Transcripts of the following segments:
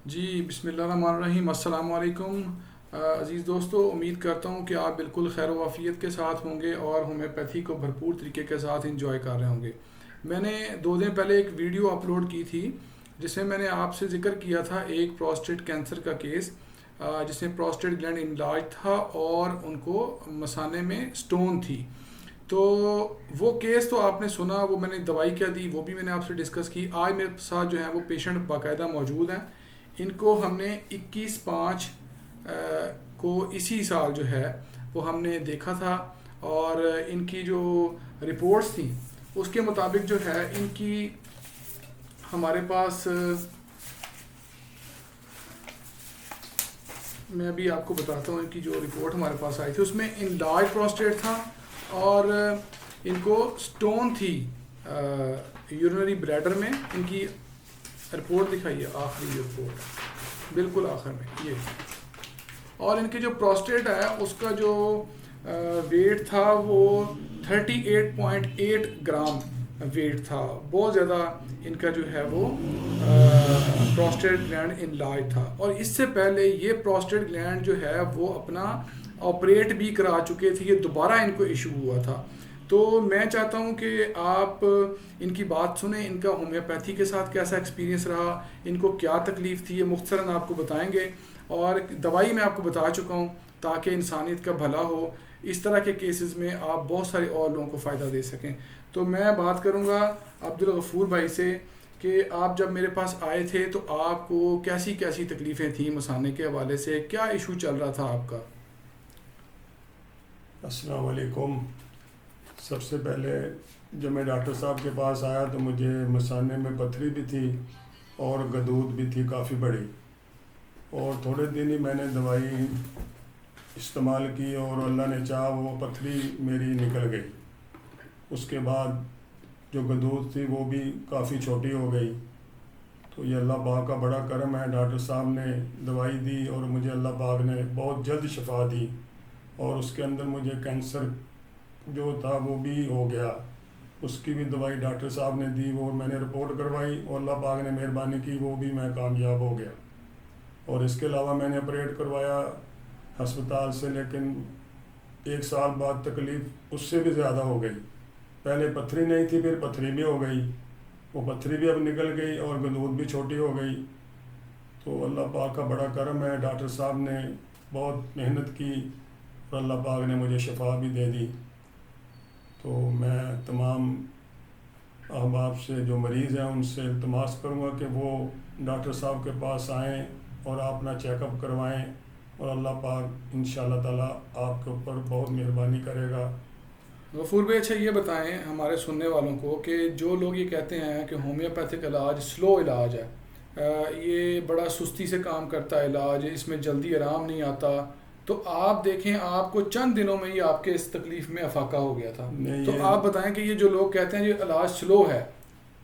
جی بسم اللہ الرحمن الرحیم، السلام علیکم عزیز دوستو، امید کرتا ہوں کہ آپ بالکل خیر و عافیت کے ساتھ ہوں گے اور ہومیوپیتھی کو بھرپور طریقے کے ساتھ انجوائے کر رہے ہوں گے۔ میں نے 2 دن پہلے ایک ویڈیو اپلوڈ کی تھی جس میں نے آپ سے ذکر کیا تھا ایک پروسٹیٹ کینسر کا کیس، جس میں پروسٹیٹ گلینڈ انلارج تھا اور ان کو مثانے میں سٹون تھی۔ تو وہ کیس تو آپ نے سنا، وہ میں نے دوائی کیا دی وہ بھی میں نے آپ سے ڈسکس کی۔ آج میرے ساتھ جو ہے وہ پیشنٹ باقاعدہ موجود ہیں۔ ان کو ہم نے 21/5 کو اسی سال جو ہے وہ ہم نے دیکھا تھا، اور ان کی جو رپورٹس تھیں اس کے مطابق جو ہے ان کی ہمارے پاس، میں ابھی آپ کو بتاتا ہوں ان کی جو رپورٹ ہمارے پاس آئی تھی اس میں انلارج پروسٹیٹ تھا اور ان کو سٹون تھی یورینری بلیڈر میں۔ ان کی رپورٹ دکھائیے، آخری رپورٹ بالکل آخر میں یہ، اور ان کی جو پروسٹیٹ ہے اس کا جو ویٹ تھا وہ 38.8 گرام ویٹ تھا۔ بہت زیادہ ان کا جو ہے وہ پروسٹیٹ گلینڈ انلارج تھا، اور اس سے پہلے یہ پروسٹیٹ گلینڈ جو ہے وہ اپنا آپریٹ بھی کرا چکے تھے، یہ دوبارہ ان کو ایشو ہوا تھا۔ تو میں چاہتا ہوں کہ آپ ان کی بات سنیں، ان کا ہومیوپیتھی کے ساتھ کیسا ایکسپیرینس رہا، ان کو کیا تکلیف تھی، یہ مختصراً آپ کو بتائیں گے، اور دوائی میں آپ کو بتا چکا ہوں تاکہ انسانیت کا بھلا ہو، اس طرح کے کیسز میں آپ بہت سارے اور لوگوں کو فائدہ دے سکیں۔ تو میں بات کروں گا عبدالغفور بھائی سے کہ آپ جب میرے پاس آئے تھے تو آپ کو کیسی کیسی تکلیفیں تھیں مثانے کے حوالے سے، کیا ایشو چل رہا تھا آپ کا؟ السلام علیکم۔ سب سے پہلے جب میں ڈاکٹر صاحب کے پاس آیا تو مجھے مثانے میں پتھری بھی تھی اور گدود بھی تھی کافی بڑی، اور تھوڑے دن ہی میں نے دوائی استعمال کی اور اللہ نے چاہا وہ پتھری میری نکل گئی۔ اس کے بعد جو گدود تھی وہ بھی کافی چھوٹی ہو گئی۔ تو یہ اللہ پاک کا بڑا کرم ہے، ڈاکٹر صاحب نے دوائی دی اور مجھے اللہ پاک نے بہت جلد شفا دی، اور اس کے اندر مجھے کینسر جو تھا وہ بھی ہو گیا۔ اس کی بھی دوائی ڈاکٹر صاحب نے دی، وہ میں نے رپورٹ کروائی اور اللہ پاک نے مہربانی کی، وہ بھی میں کامیاب ہو گیا۔ اور اس کے علاوہ میں نے آپریٹ کروایا ہسپتال سے، لیکن 1 سال بعد تکلیف اس سے بھی زیادہ ہو گئی۔ پہلے پتھری نہیں تھی، پھر پتھری بھی ہو گئی، وہ پتھری بھی اب نکل گئی اور گدود بھی چھوٹی ہو گئی۔ تو اللہ پاک کا بڑا کرم ہے، ڈاکٹر صاحب نے بہت محنت کی اور اللہ پاک نے مجھے شفا بھی دے دی۔ تو میں تمام احباب سے جو مریض ہیں ان سے التماس کروں گا کہ وہ ڈاکٹر صاحب کے پاس آئیں اور اپنا چیک اپ کروائیں، اور اللہ پاک انشاءاللہ تعالیٰ آپ کے اوپر بہت مہربانی کرے گا۔ غفور بھائی، اچھا یہ بتائیں ہمارے سننے والوں کو کہ جو لوگ یہ کہتے ہیں کہ ہومیوپیتھک علاج سلو علاج ہے، یہ بڑا سستی سے کام کرتا ہے علاج، اس میں جلدی آرام نہیں آتا، تو آپ دیکھیں آپ کو چند دنوں میں ہی آپ کے اس تکلیف میں افاقہ ہو گیا تھا، نہیں، تو آپ بتائیں کہ یہ جو لوگ کہتے ہیں یہ علاج سلو ہے،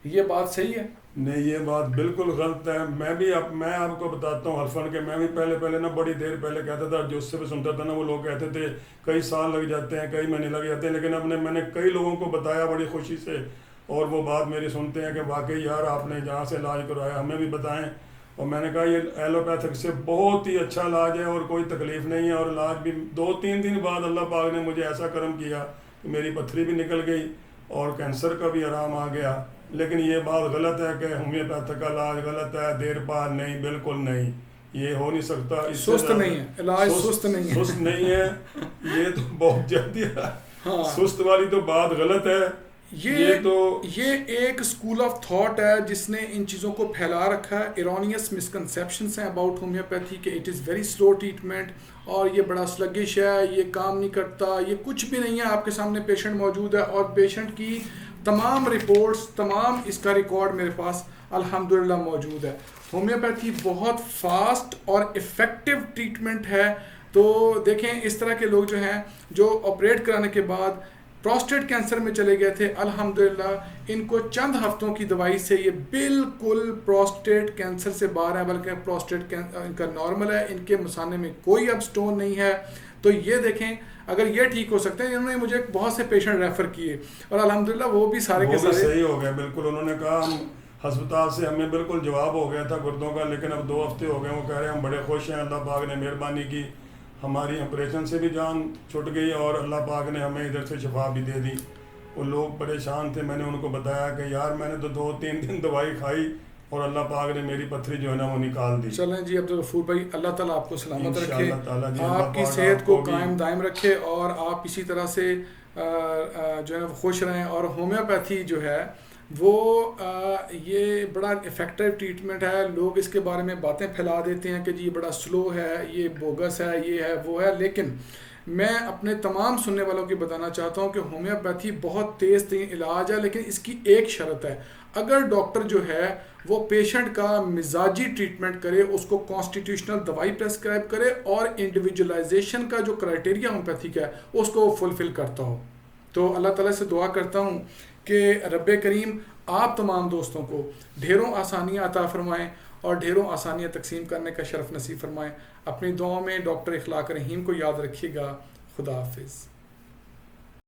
یہ بات صحیح ہے؟ نہیں، یہ بات بالکل غلط ہے۔ میں آپ کو بتاتا ہوں حرفاً کہ میں بھی پہلے نا بڑی دیر پہلے کہتا تھا، جو اس سے بھی سنتا تھا نا وہ لوگ کہتے تھے کئی سال لگ جاتے ہیں، کئی مہینے لگ جاتے ہیں، لیکن میں نے کئی لوگوں کو بتایا بڑی خوشی سے، اور وہ بات میری سنتے ہیں کہ واقعی یار آپ نے جہاں سے علاج کروایا ہمیں بھی بتائیں۔ اور میں نے کہا یہ ایلوپیتھک سے بہت ہی اچھا علاج ہے اور کوئی تکلیف نہیں ہے، اور علاج بھی 2-3 دن بعد اللہ پاک نے مجھے ایسا کرم کیا کہ میری پتھری بھی نکل گئی اور کینسر کا بھی آرام آ گیا۔ لیکن یہ بات غلط ہے کہ ہومیوپیتھک کا علاج غلط ہے، دیر پار نہیں، بالکل نہیں، یہ ہو نہیں سکتا۔ اس سے سست نہیں ہے علاج، سست نہیں ہے، سست نہیں ہے، یہ تو بہت جلدی ہاں، سست والی تو بات غلط ہے۔ یہ ایک اسکول آف تھاٹ ہے جس نے ان چیزوں کو پھیلا رکھا ہے، ایرونیس مسکنسیپشنس ہیں اباؤٹ ہومیوپیتھی کہ it is very slow treatment, اور یہ بڑا سلگش ہے، یہ کام نہیں کرتا، یہ کچھ بھی نہیں ہے۔ آپ کے سامنے پیشنٹ موجود ہے اور پیشنٹ کی تمام رپورٹس، تمام اس کا ریکارڈ میرے پاس الحمدللہ موجود ہے۔ ہومیوپیتھی بہت فاسٹ اور افیکٹو ٹریٹمنٹ ہے۔ تو دیکھیں اس طرح کے لوگ جو ہیں جو آپریٹ کرانے کے بعد پروسٹیٹ کینسر میں چلے گئے تھے، الحمدللہ ان کو چند ہفتوں کی دوائی سے یہ بالکل پروسٹیٹ کینسر سے باہر ہے، بلکہ پروسٹیٹ ان کا نارمل ہے، ان کے مثانے میں کوئی اب سٹون نہیں ہے۔ تو یہ دیکھیں اگر یہ ٹھیک ہو سکتے ہیں، انہوں نے مجھے بہت سے پیشنٹ ریفر کیے اور الحمدللہ وہ بھی سارے کے سارے صحیح ہو گئے۔ بالکل انہوں نے کہا ہسپتال سے ہمیں بالکل جواب ہو گیا تھا گردوں کا، لیکن اب 2 ہفتے ہو گئے، وہ کہہ رہے ہیں ہم بڑے خوش ہیں، اللہ پاک نے مہربانی کی، ہماری آپریشن سے بھی جان چھٹ گئی اور اللہ پاک نے ہمیں ادھر سے شفا بھی دے دی۔ وہ لوگ پریشان تھے، میں نے ان کو بتایا کہ یار میں نے تو 2-3 دن دوائی کھائی اور اللہ پاک نے میری پتھری جو ہے نا وہ نکال دی۔ چلیں جی عبدالغفور بھائی، اللہ تعالیٰ آپ کو سلامت رکھے، انشاءاللہ تعالیٰ جی، اللہ آپ کی پاک صحت آپ کو بھی قائم دائم رکھے اور آپ اسی طرح سے جو ہے خوش رہیں۔ اور ہومیوپیتھی جو ہے وہ یہ بڑا افیکٹو ٹریٹمنٹ ہے۔ لوگ اس کے بارے میں باتیں پھیلا دیتے ہیں کہ جی یہ بڑا سلو ہے، یہ بوگس ہے، یہ ہے وہ ہے، لیکن میں اپنے تمام سننے والوں کو بتانا چاہتا ہوں کہ ہومیوپیتھی بہت تیز ترین علاج ہے، لیکن اس کی ایک شرط ہے، اگر ڈاکٹر جو ہے وہ پیشنٹ کا مزاجی ٹریٹمنٹ کرے، اس کو کانسٹیٹیوشنل دوائی پریسکرائب کرے اور انڈیویجولائزیشن کا جو کرائٹیریا ہومیوپیتھی کا ہے اس کو وہ فلفل کرتا ہو۔ تو اللہ تعالیٰ سے دعا کرتا ہوں کہ رب کریم آپ تمام دوستوں کو ڈھیروں آسانیاں عطا فرمائیں اور ڈھیروں آسانیاں تقسیم کرنے کا شرف نصیب فرمائیں۔ اپنی دعاؤں میں ڈاکٹر اخلاق رحیم کو یاد رکھیے گا۔ خدا حافظ۔